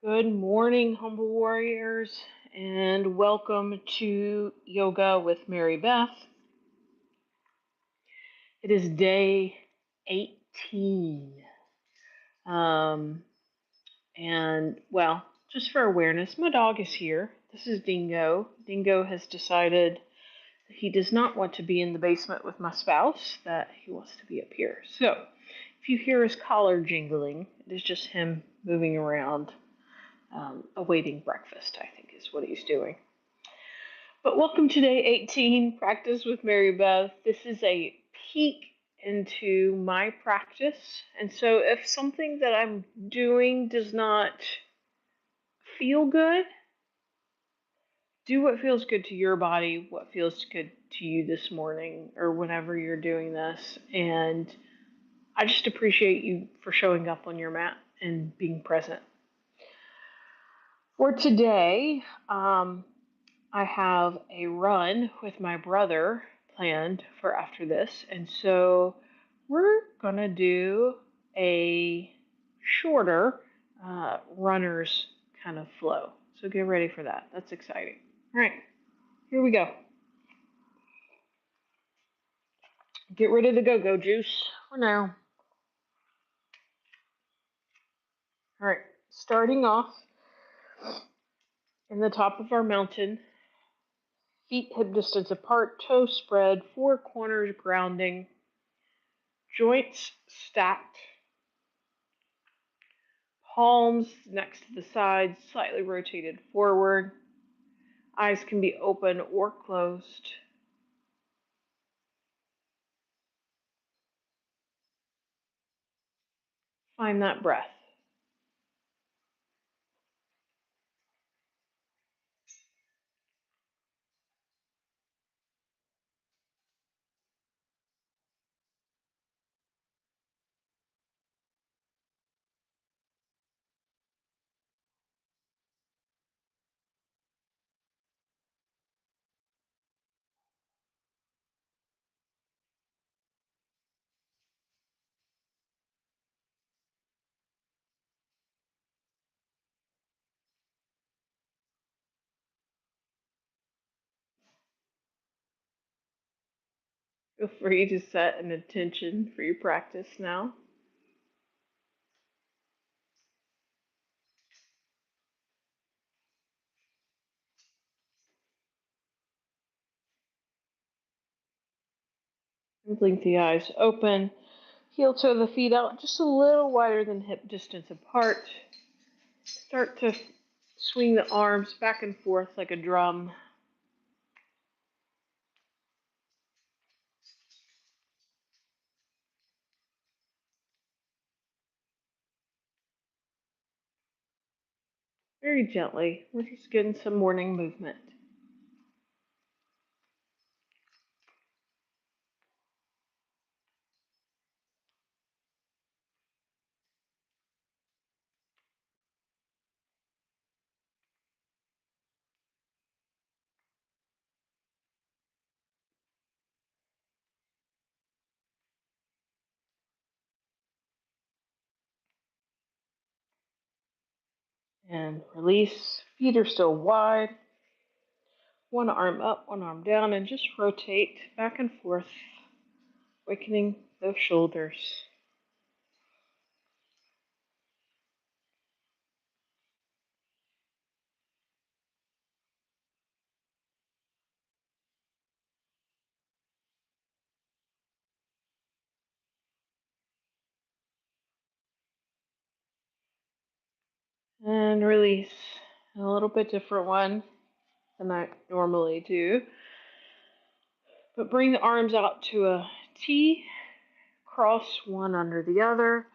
Good morning, humble warriors, and welcome to Yoga with Mary Beth. It is day 18. Um, and, well, just for awareness, my dog is here. This is Dingo. Dingo has decided that he does not want to be in the basement with my spouse, that he wants to be up here. So, if you hear his collar jingling, it is just him moving around, awaiting breakfast, I think is what he's doing. But welcome to day 18, Practice with Mary Beth. This is a peek into my practice. And so if something that I'm doing does not feel good, do what feels good to your body, what feels good to you this morning or whenever you're doing this. And I just appreciate you for showing up on your mat and being present. For today, I have a run with my brother planned for after this, and so we're gonna do a shorter runner's kind of flow. So get ready for that. That's exciting. All right, here we go. Get rid of the go-go juice for now. All right, starting off in the top of our mountain, feet hip distance apart, toes spread, four corners grounding, joints stacked, palms next to the sides, slightly rotated forward. Eyes can be open or closed. Find that breath. Feel free to set an intention for your practice now. Blink the eyes open. Heel toe the feet out just a little wider than hip distance apart. Start to swing the arms back and forth like a drum. Very gently. We're just getting some morning movement. And release. Feet are still wide. One arm up, one arm down, and just rotate back and forth, awakening those shoulders. And release. A little bit different one than I normally do. But bring the arms out to a T, cross one under the other,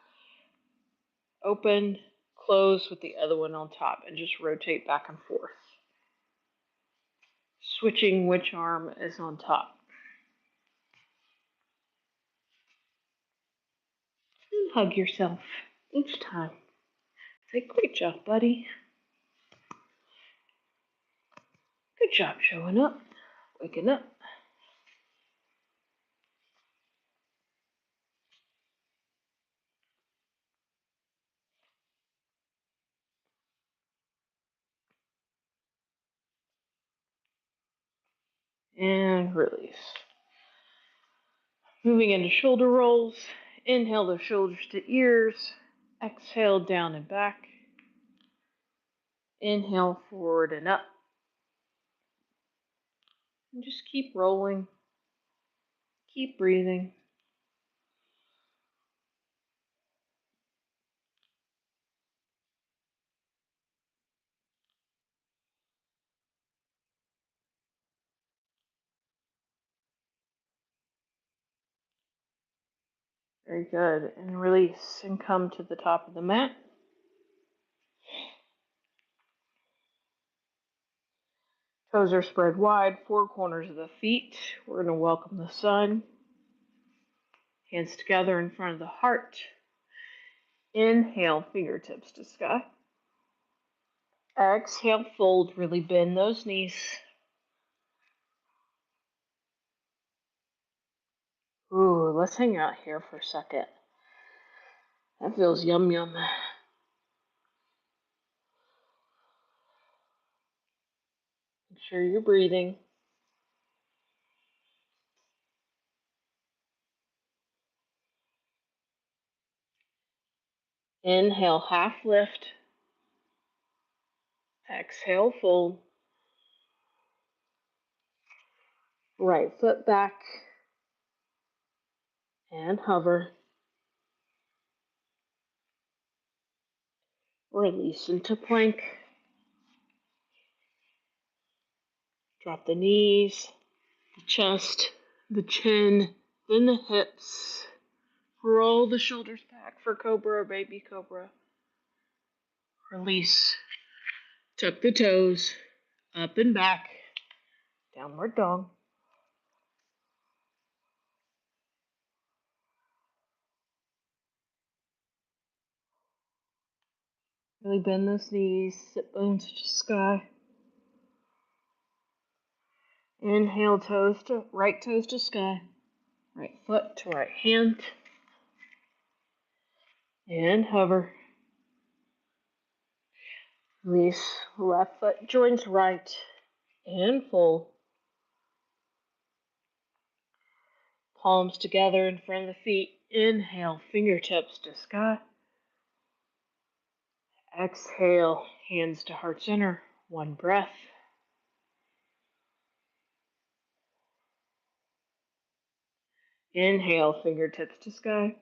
open, close with the other one on top, and just rotate back and forth. Switching which arm is on top. And hug yourself each time. Say, great job, buddy. Good job showing up, waking up. And release. Moving into shoulder rolls. Inhale the shoulders to ears. Exhale down and back. Inhale forward and up. And just keep rolling. Keep breathing. Very good. And release and come to the top of the mat. Toes are spread wide, four corners of the feet. We're going to welcome the sun. Hands together in front of the heart. Inhale, fingertips to sky. Exhale, fold, really bend those knees. Ooh, let's hang out here for a second. That feels yum yum. Make sure you're breathing. Inhale, half lift. Exhale, fold. Right foot back. And hover. Release into plank. Drop the knees, the chest, the chin, then the hips. Roll the shoulders back for cobra or baby cobra. Release. Tuck the toes, up and back. Downward dog. Really bend those knees, sit bones to sky. Inhale, right toes to sky. Right foot to right hand. And hover. Release. Left foot joins right. And fold. Palms together in front of the feet. Inhale, fingertips to sky. Exhale, hands to heart center. One breath. Inhale, fingertips to sky.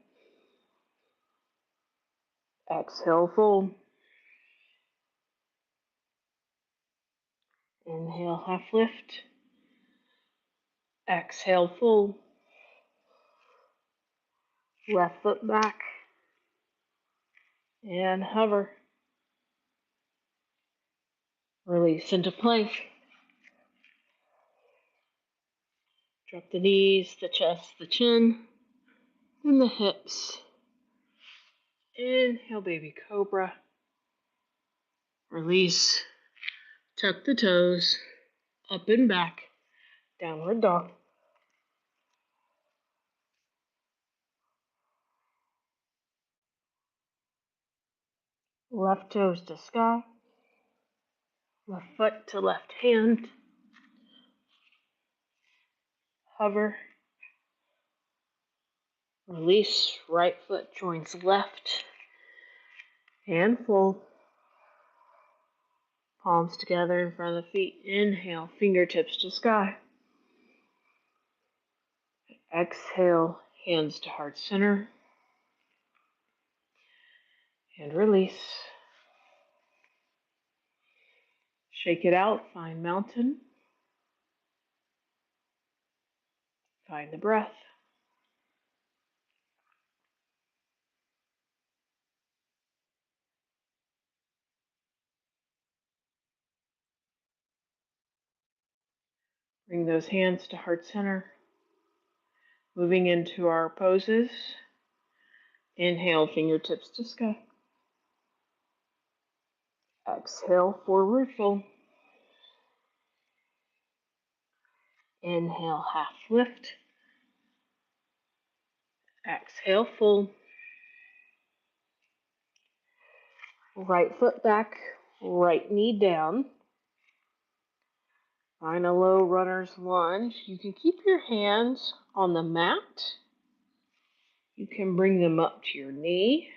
Exhale, fold. Inhale, half lift. Exhale, fold. Left foot back. And hover. Release into plank. Drop the knees, the chest, the chin, and the hips. Inhale, baby cobra. Release. Tuck the toes. Up and back. Downward dog. Left toes to sky. Left foot to left hand. Hover. Release. Right foot joins left. And fold. Palms together in front of the feet. Inhale, fingertips to sky. Exhale, hands to heart center. And release. Shake it out. Find mountain. Find the breath. Bring those hands to heart center. Moving into our poses. Inhale, fingertips to sky. Exhale, forward fold. Inhale, half lift. Exhale, fold. Right foot back, right knee down. Find a low runner's lunge. You can keep your hands on the mat. You can bring them up to your knee,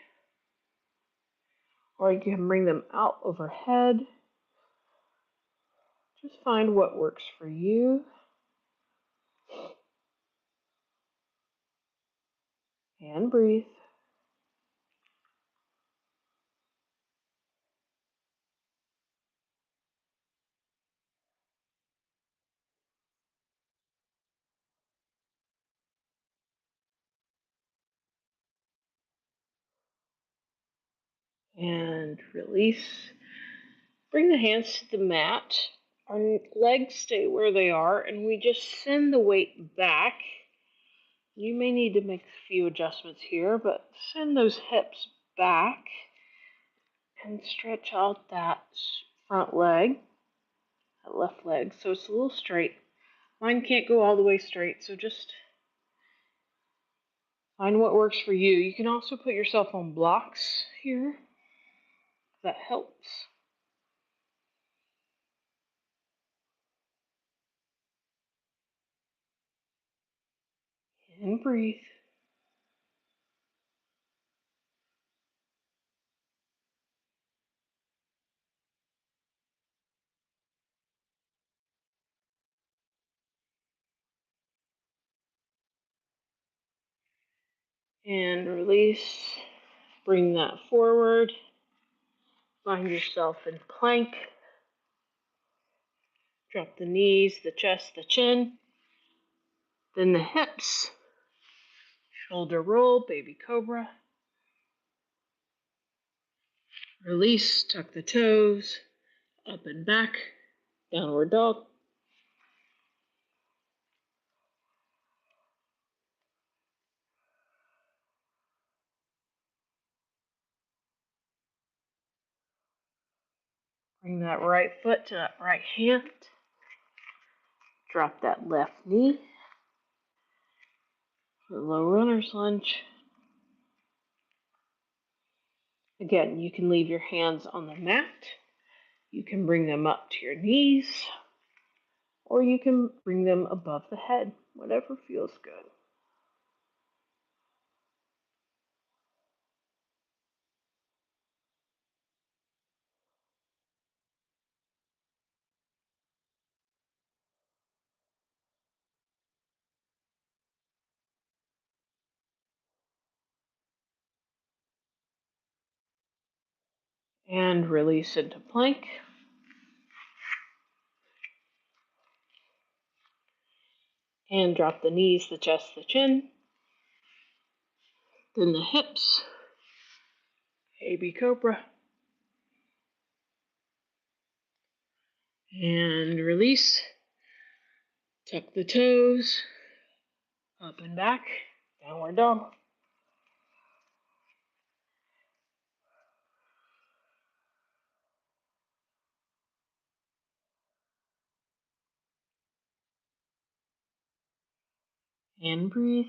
or you can bring them out overhead. Just find what works for you. And breathe. And release. Bring the hands to the mat. Our legs stay where they are, and we just send the weight back. You may need to make a few adjustments here, but send those hips back and stretch out that front leg, that left leg, so it's a little straight. Mine can't go all the way straight, so just find what works for you. You can also put yourself on blocks here. That helps. And breathe. And release. Bring that forward. Find yourself in plank. Drop the knees, the chest, the chin. Then the hips. Shoulder roll, baby cobra. Release, tuck the toes. Up and back. Downward dog. Bring that right foot to that right hand. Drop that left knee. Low runner's lunge. Again, you can leave your hands on the mat. You can bring them up to your knees. Or you can bring them above the head. Whatever feels good. And release into plank. And drop the knees, the chest, the chin. Then the hips. Baby cobra. And release. Tuck the toes. Up and back. Downward dog. And breathe.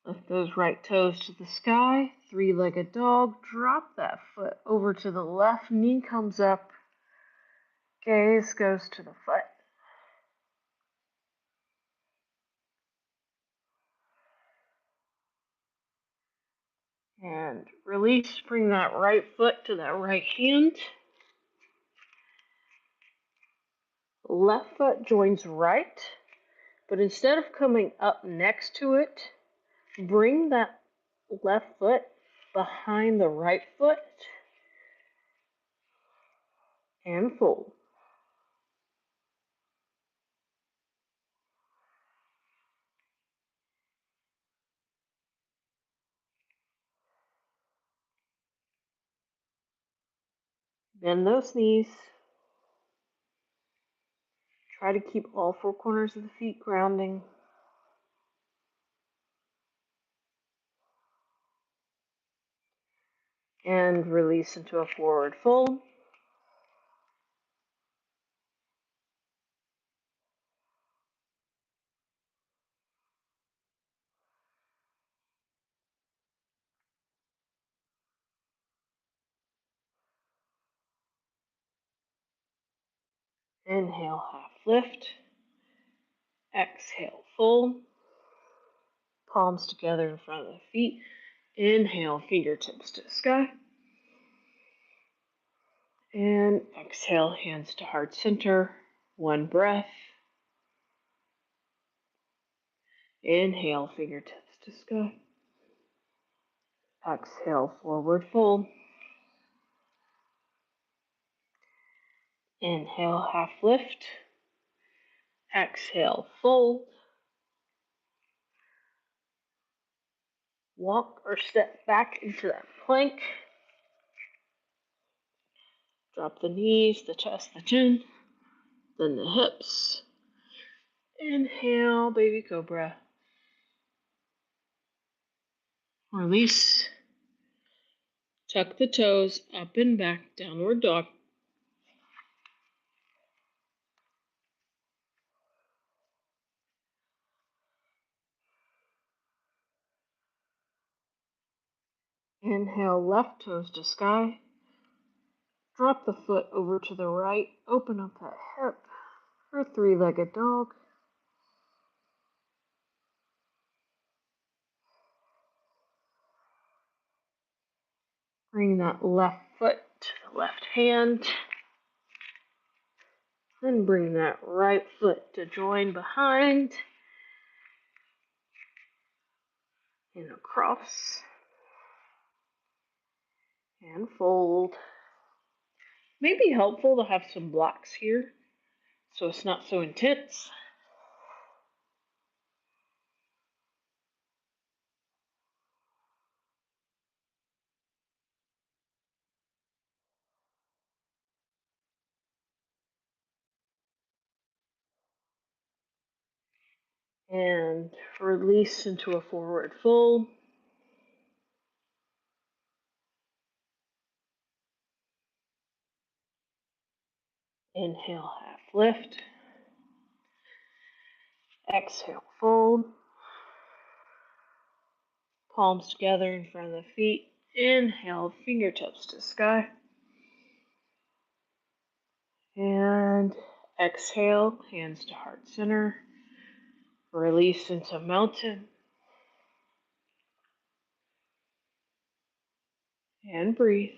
Lift those right toes to the sky. Three-legged dog. Drop that foot over to the left. Knee comes up. Gaze goes to the foot. And release. Bring that right foot to that right hand. Left foot joins right. But instead of coming up next to it, bring that left foot behind the right foot and fold. Bend those knees. Try to keep all four corners of the feet grounding. And release into a forward fold. Inhale, half lift. Exhale, fold. Palms together in front of the feet. Inhale, fingertips to the sky. And exhale, hands to heart center. One breath. Inhale, fingertips to sky. Exhale, forward fold. Inhale, half lift. Exhale, fold. Walk or step back into that plank. Drop the knees, the chest, the chin, then the hips. Inhale, baby cobra. Release. Tuck the toes up and back, downward dog. Inhale, left toes to sky. Drop the foot over to the right. Open up that hip for three-legged dog. Bring that left foot to the left hand. Then bring that right foot to join behind. And across. And fold. May be helpful to have some blocks here so it's not so intense. And release into a forward fold. Inhale, half lift. Exhale, fold. Palms together in front of the feet. Inhale, fingertips to sky. And exhale, hands to heart center. Release into mountain. And breathe.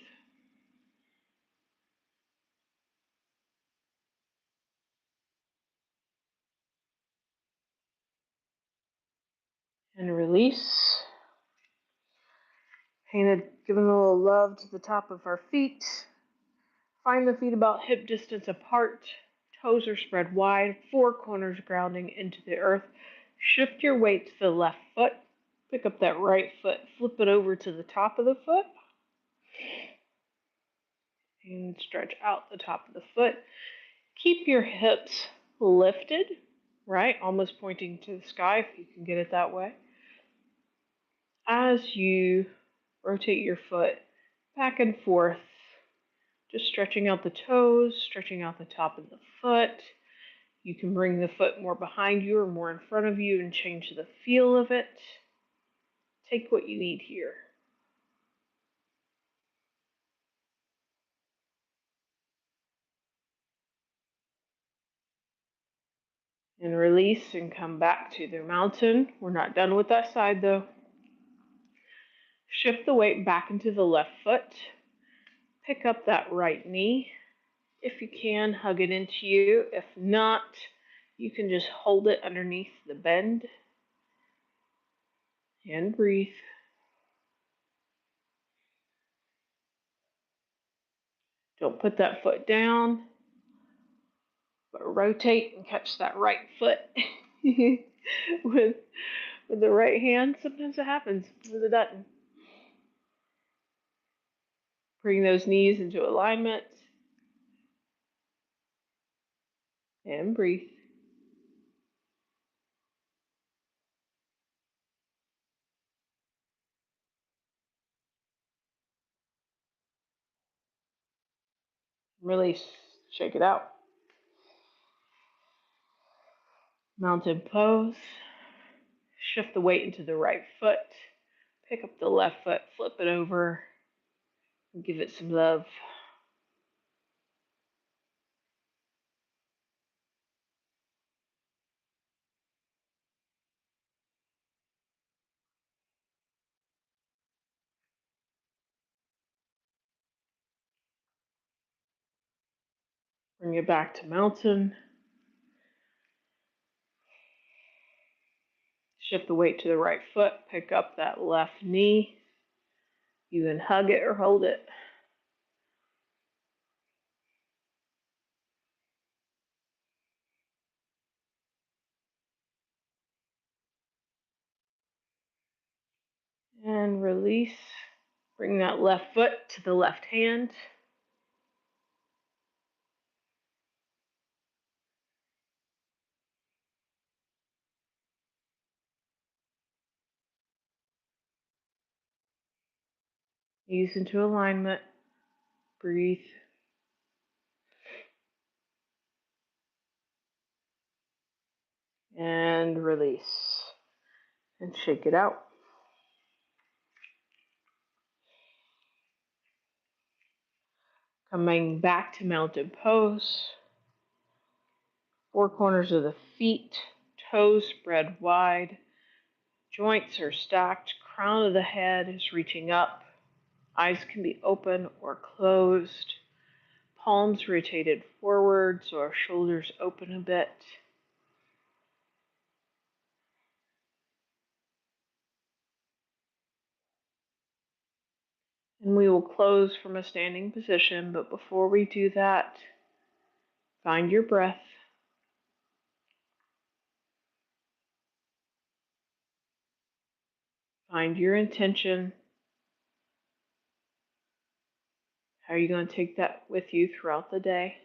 And release. Giving a little love to the top of our feet. Find the feet about hip distance apart. Toes are spread wide. Four corners grounding into the earth. Shift your weight to the left foot. Pick up that right foot. Flip it over to the top of the foot. And stretch out the top of the foot. Keep your hips lifted, right? Almost pointing to the sky if you can get it that way. As you rotate your foot back and forth, just stretching out the toes, stretching out the top of the foot. You can bring the foot more behind you or more in front of you and change the feel of it. Take what you need here. And release and come back to the mountain. We're not done with that side though. Shift the weight back into the left foot. Pick up that right knee. If you can, hug it into you. If not, you can just hold it underneath the bend. And breathe. Don't put that foot down, but rotate and catch that right foot with the right hand. Sometimes it happens with it doesn't. Bring those knees into alignment and breathe. Release. Shake it out. Mountain pose. Shift the weight into the right foot. Pick up the left foot, flip it over, and give it some love. Bring it back to mountain. Shift the weight to the right foot. Pick up that left knee. You can hug it or hold it. And release. Bring that left foot to the left hand. Ease into alignment. Breathe. And release. And shake it out. Coming back to mountain pose. Four corners of the feet, toes spread wide, joints are stacked, crown of the head is reaching up, eyes can be open or closed, palms rotated forwards or shoulders open a bit. And we will close from a standing position, but before we do that, find your breath. Find your intention. How are you going to take that with you throughout the day?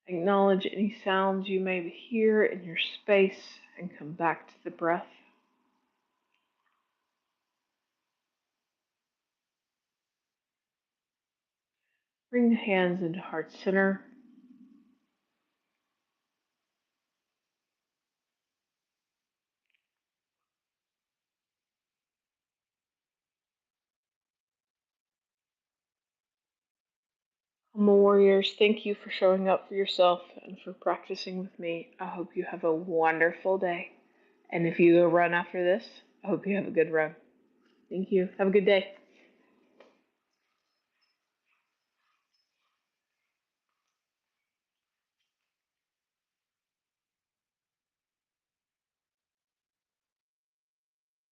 Acknowledge any sounds you may hear in your space and come back to the breath. Bring the hands into heart center. Humble warriors, thank you for showing up for yourself and for practicing with me. I hope you have a wonderful day. And if you go run after this, I hope you have a good run. Thank you. Have a good day.